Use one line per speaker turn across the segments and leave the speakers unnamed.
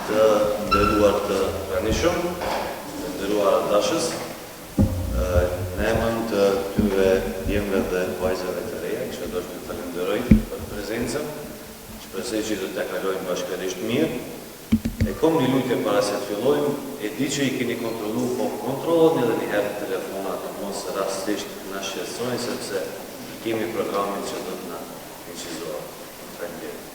të nderuar të pranishëm, të nderuar dashës, në emër të këtyre djemve dhe vajzave të reja, kisha dashur t'ju falenderoj për prezencën, shpresoj që do t'ja kalojmë bashkërisht mirë. E kom një lutje para se të fillojmë, e di që i keni kontrollu, po kontrolloni edhe një herë telefonat, mos rastisht na shqetësojnë, sepse kemi programin që do të na incizohet. Faleminderit.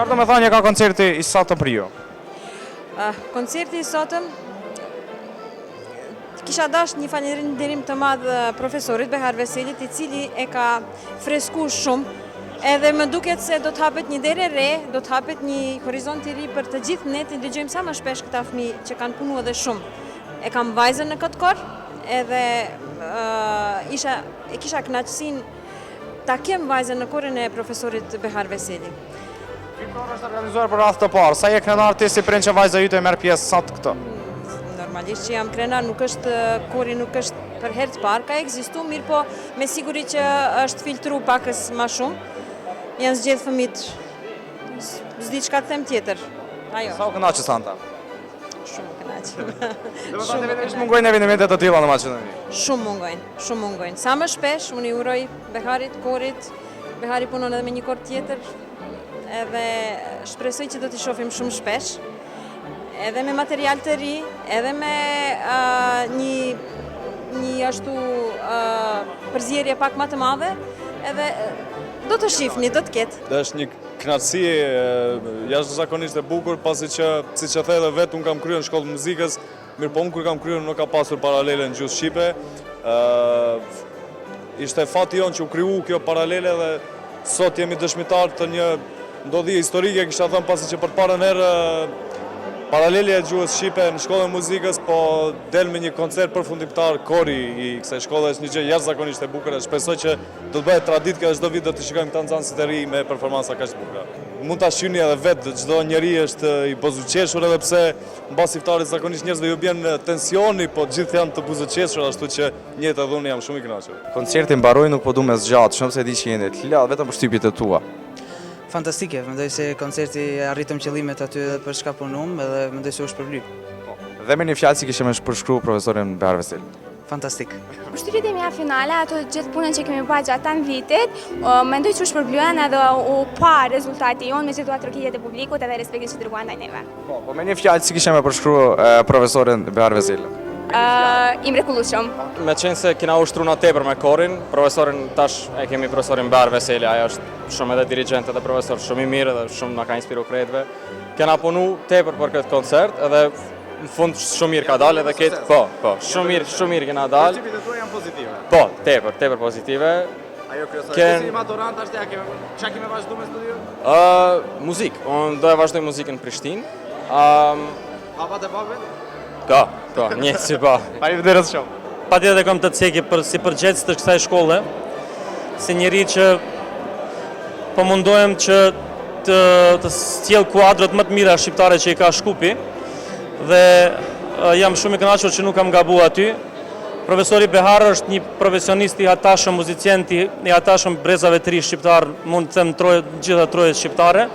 Çfarë do të thënë ka koncerti i sotëm për ju?
Koncerti i sotëm kisha dash një falënderim të madh profesorit Behar Veselit, i cili e ka freskuar shumë, edhe më duket se do të hapet një derë e re, do të hapet një horizont i ri për të gjithë ne, të dëgjojmë sa më shpesh këta fëmijë që kanë punuar edhe shumë. E kam vajzën në këtë kor, edhe kisha kënaqësinë ta kem vajzën në korën e profesorit Behar Veseli.
Fiktore është organizuar për radhë të parë. Sa je krenar ti si prind që vajza jote merr pjesë sot këtu?
Normalisht që jam krenar, kori nuk është për herë të parë, ka ekzistuar, mirë po me siguri që është filtruar pakës më shumë. Janë zgjedhë fëmijët, s'di çka të them tjetër. Ajo.
Sa u kënaqës anta?
Shumë kënaq.
Vetëm mungojnë evente të tilla në Maqedoni.
Shumë mungojnë. Sa më shpesh, unë i uroj Beharit, korit, Behari punon edhe me një kor tjetër, edhe shpresoj që do t'i shohim shumë shpesh, edhe me material të ri, edhe me një ashtu përzierje pak më të madhe, edhe do të shihni, do të ketë.
Është një kënaqësi jashtëzakonisht e bukur, pasi që, siç e the edhe vetë, unë kam kryer në shkollë muzikës, mirë po unë kur kam kryer nuk ka pasur paralele në gjuhë shqipe. Ishte fati jonë që u kriju kjo paralele dhe sot jemi dëshmitar të një ndodhije historike, kisha thënë, pasi që për parën herë paralelja e gjuhës shqipe në shkollën e muzikës, po del me një koncert përfundimtar kori i kësaj shkolle, është një gjë jashtëzakonisht e bukur, dhe shpresoj që do të bëhet traditë që çdo vit do të shikojmë këta nxënësit e ri me performanca kaq të bukura. Mund ta shihni edhe vetë, çdo njeri është i buzëqeshur, edhe pse mbas iftarit zakonisht njerëzve ju bjen tensioni, po gjithë janë të buzëqeshur, ashtu që njëjtë edhe unë jam shumë i kënaqur.
Koncerti mbaroi, nuk po du me zgjat, shumë se di që jeni të lehtë vetëm për shtypjet e tua.
Fantastike, mendoj se koncerti arritëm qëllimet aty edhe për çka punum, edhe mendoj se u shpërblyp.
Dhe me një fjalë si kishim përshkruar profesorin Behar Veseli.
Fantastik.
Përshtypjet e mia finale, ato gjithë punën që kemi bërë gjatë 8 vitit, mendoj që u shpërblyen edhe u pa rezultati jonë me gjithë trokitjet e publikut edhe respektin që treguan ndaj neve.
Po me një fjalë si kishim përshkruar profesorin Behar Veseli.
I mrekullueshëm.
Me qenë se kina ushtru në tepër me korin, profesorin tash e kemi profesorin Behar Veseli, ajo është shumë edhe dirigent edhe profesor shumë i mirë edhe shumë na ka inspiru krejtve. Kena punu tepër për këtë koncert edhe në fund shumë mirë ka dalë edhe këtë, po, shumë mirë kena dalë.
Përshtypjet e tua janë pozitive.
Po, tepër pozitive.
Ajo kryesore, si maturant ashtë çka kemi vazhdu me studiu?
Muzikë, unë do e vazhdoj muzikën në Prishtinë.
Papat e papet?
Ka, një si pa.
Faleminderit shumë.
Patjetër e kam të cekje si përgjegjës të kësaj shkolle, si njëri që po mundohem që të sjell kuadrat më të mira shqiptare që i ka Shkupi, dhe jam shumë i kënaqur që nuk kam gabuar aty. Profesori Behar është një profesionist i hatashëm, muzicient i hatashëm brezave të ri shqiptar, mund të them gjitha trojet shqiptare.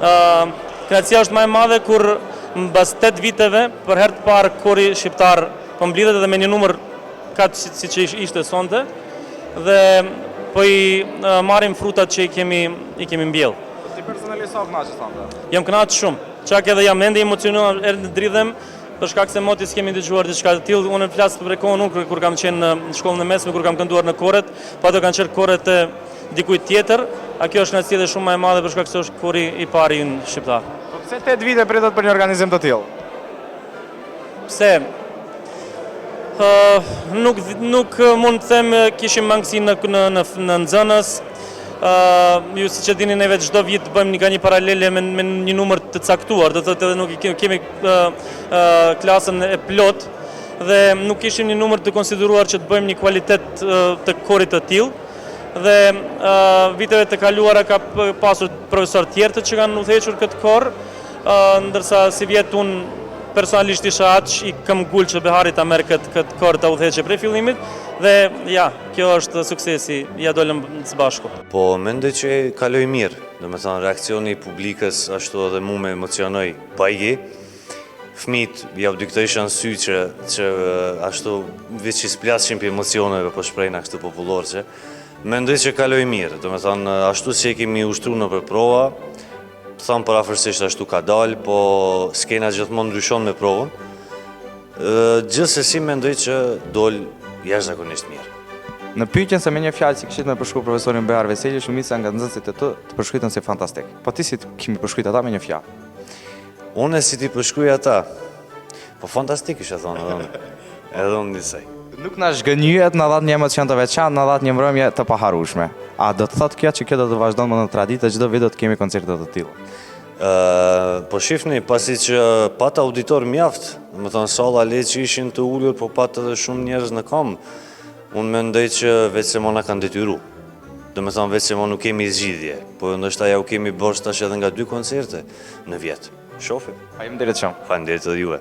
Kënaqësia është më e madhe kur mbas 8 viteve, për herë të parë kori shqiptar po mblidhet edhe me një numër kaq si që ishte sonte, dhe po i marrim frutat që i kemi mbjell.
Si personalisht sa kënaqesh anta?
Jam kënaqur shumë. Çak edhe jam ende emocionuar, erdhi dridhem për shkak se moti s'kemi dëgjuar diçka të tillë. Unë flas për kohën unë kur kam qenë në shkollën e mesme, kur kam kënduar në korret, po ato kanë qenë korret e dikujt tjetër. A kjo është kënaqësi edhe shumë më e madhe për shkak se është kori i parë ynë shqiptar.
Po pse 8 vite pritet për një organizim të tillë?
Pse? Nuk mund të them kishim mangësi në nxënës. Ju si që dini neve çdo vit bëjmë një paralele me një numër të caktuar, do të thotë edhe nuk kemi klasën e plot dhe nuk kishim një numër të konsideruar që të bëjmë një kualitet të korit të tillë. Dhe viteve të kaluara ka pasur profesor tjerë që kanë udhëhequr këtë kor, ndërsa si vjet unë personalisht isha aq i këmbgul që Behari ta merr këtë kor ta udhëheqë prej fillimit. Dhe ja, kjo është suksesi, ja dolëm së bashku.
Po, mendoj që kaloi mirë, do me thënë reakcioni i publikës ashtu edhe mu me emocionoj pajgi. Fëmijët ja u diktoj shanë sy që ashtu veç që splashin për emocioneve po shprejna kështu popullor që. Mendoj që kaloi mirë, do me thënë ashtu që kemi ushtru në për prova, thamë për afërsisht ashtu ka dalë, po skena gjithmonë ndryshon me provën. Gjithsesi mendoj që dol jashtëzakonisht mirë.
Në pyetjen se me një fjalë si kishit me përshkruar profesorin Behar Veseli, shumica nga nxënësit e të përshkruajtën si fantastik. Po ti si kimi përshkruajt ata me një fjalë?
Unë si ti përshkruaj ata, po fantastik isha thonë edhe unë. Edhe unë njësej.
Nuk na zhgënjyhet, na dhat një emocion të veçantë, na dhat një mbrëmje të paharrueshme. A do të thotë kjo që kjo do të vazhdon më në traditë, çdo vit do të kemi koncerte të tilla?
Po shifni, pasi që pat auditor mjaft, më thonë salla le që ishin të ullur, po pat edhe shumë njerëz në kom, unë mendoj që veç se mona kanë detyru. Do me thonë veç se mo nuk kemi zgjidhje, po ndoshta ja u kemi bosh tash edhe nga 2 koncerte në vjet. Shofim.
Faleminderit shumë.
Faleminderit edhe juve.